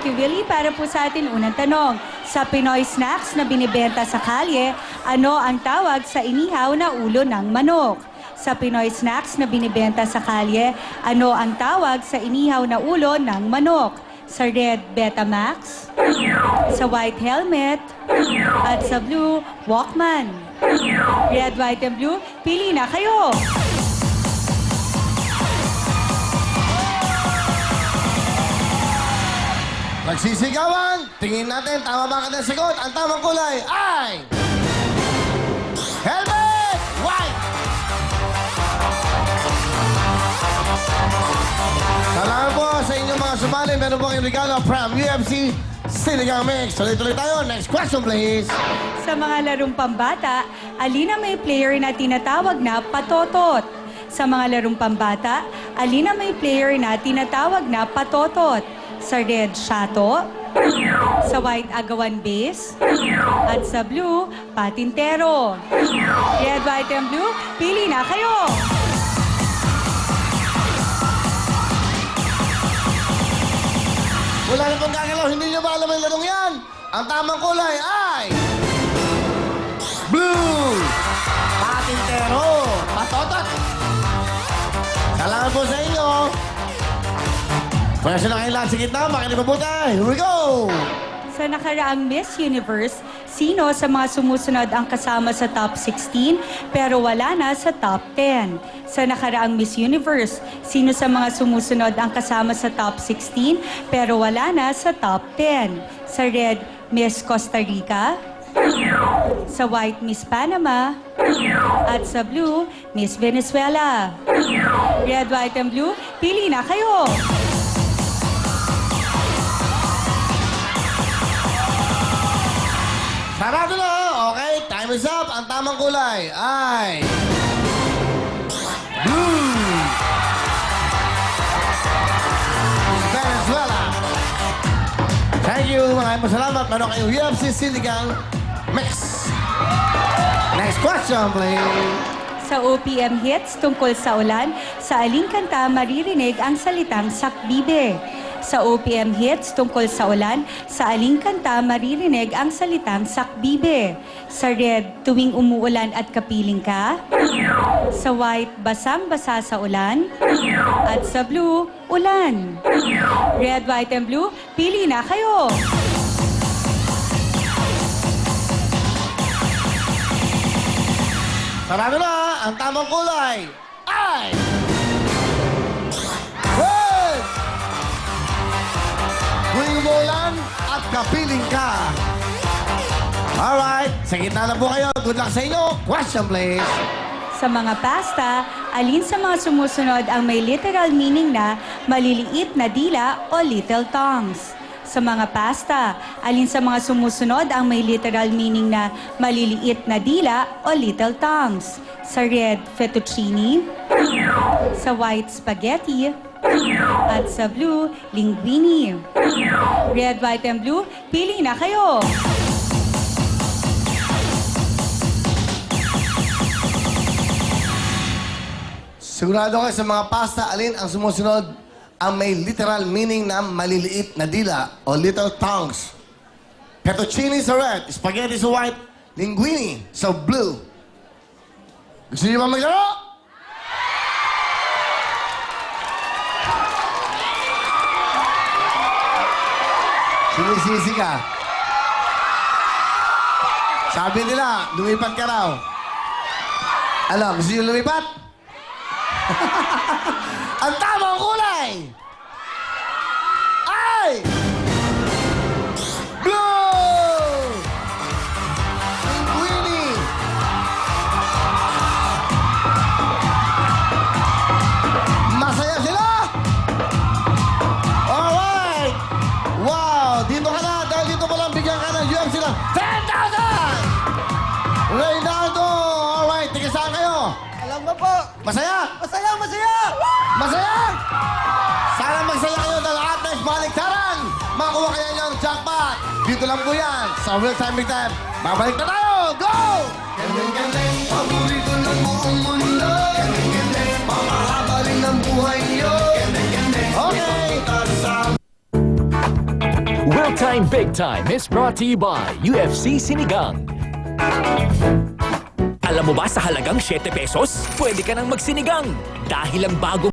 si Willie para po sa atin unang tanong. Sa Pinoy snacks na binibenta sa kalye, ano ang tawag sa inihaw na ulo ng manok? Sa Pinoy snacks na binibenta sa kalye, ano ang tawag sa inihaw na ulo ng manok? Sa red, Betamax. Sa white, helmet. At sa blue, Walkman. Red, white, and blue, pili na kayo! Nagsisigawan, tingin natin, tama ba ang kanilang sagot? Ang tamang kulay ay... Helmet! White! Salamat po sa inyong mga sumali. Meron po kayong regalo from UFC Sinigang Mix. Tuloy-tuloy tayo. Next question, please. Sa mga larong pambata, alin ang may player na tinatawag na patotot? Sa mga larong pambata, alin ang may player na tinatawag na patotot? Sa red, shato. Sa white, agawan base. At sa blue, patintero. Red, white, and blue, pili na kayo! Wala na pong gagalaw. Hindi nyo ba alam ang larong yan? Ang tamang kulay ay... Blue! Patintero! Patotot! Salamat po sa inyo. Pwede na kayo lahat sa gitna. Makinig mabuti. Here we go! Sa nakaraang Miss Universe, sino sa mga sumusunod ang kasama sa top 16 pero wala na sa top 10? Sa nakaraang Miss Universe, sino sa mga sumusunod ang kasama sa top 16 pero wala na sa top 10? Sa red, Miss Costa Rica. Sa white, Miss Panama. At sa blue, Miss Venezuela. Red, white, and blue, pili na kayo! Sarado na! Okay, time is up. Ang tamang kulay ay... Blue! Venezuela! Thank you, maraming salamat. Meron kayong UFC Sinigang Mix. Next question, please. Sa OPM Hits tungkol sa ulan, sa aling kanta maririnig ang salitang sakbibe? Sa OPM Hits tungkol sa ulan, sa aling kanta maririnig ang salitang sakbibe? Sa red, tuwing umuulan at kapiling ka? Sa white, basang-basa sa ulan? At sa blue, ulan? Red, white, and blue, pili na kayo! Sarado na! Ang tamang kulay ay... Red! Tuwing umuulan at kapiling ka. Alright, sa gitna na po kayo. Good luck sa inyo. Question, please. Sa mga pasta, alin sa mga sumusunod ang may literal meaning na maliliit na dila o little tongues? Sa mga pasta, alin sa mga sumusunod ang may literal meaning na maliliit na dila o little tongues? Sa red, fettuccine. Sa white, spaghetti. At sa blue, linguine. Red, white, and blue, pili na kayo! Sigurado kayo sa mga pasta, alin ang sumusunod ang may literal meaning na maliliit na dila o little tongues? Fettuccine sa red, spaghetti sa white, linguine sa blue. Gusto niyo ba maglaro? Sinisisi ka. Sabi nila, lumipat ka raw. Ano, gusto niyo lumipat? Ang tamang kulay ay blue! Linguine! Masaya sila! Alright! Wow! Dito ka na! Dahil dito pa lang bigyan ka ng UFC ng 10,000! Reynaldo! Alright, tiga saan kayo? Alam mo po, Masaya? masaya, masaya! Masaya! Sana magsaya kayo dahil at next baliktaran! Makuha kaya niyo ang jackpot! Dito lang po yan sa Real Time Big Time. Babalik na tayo! Go! Galing-galing, paborito ng buong mundo. Galing-galing, pamahaba rin ang buhay niyo. Galing-galing, okay! Will Time Big Time is brought to you by UFC Sinigang. Alam mo ba sa halagang 7 pesos, pwede ka nang magsinigang dahil ang bago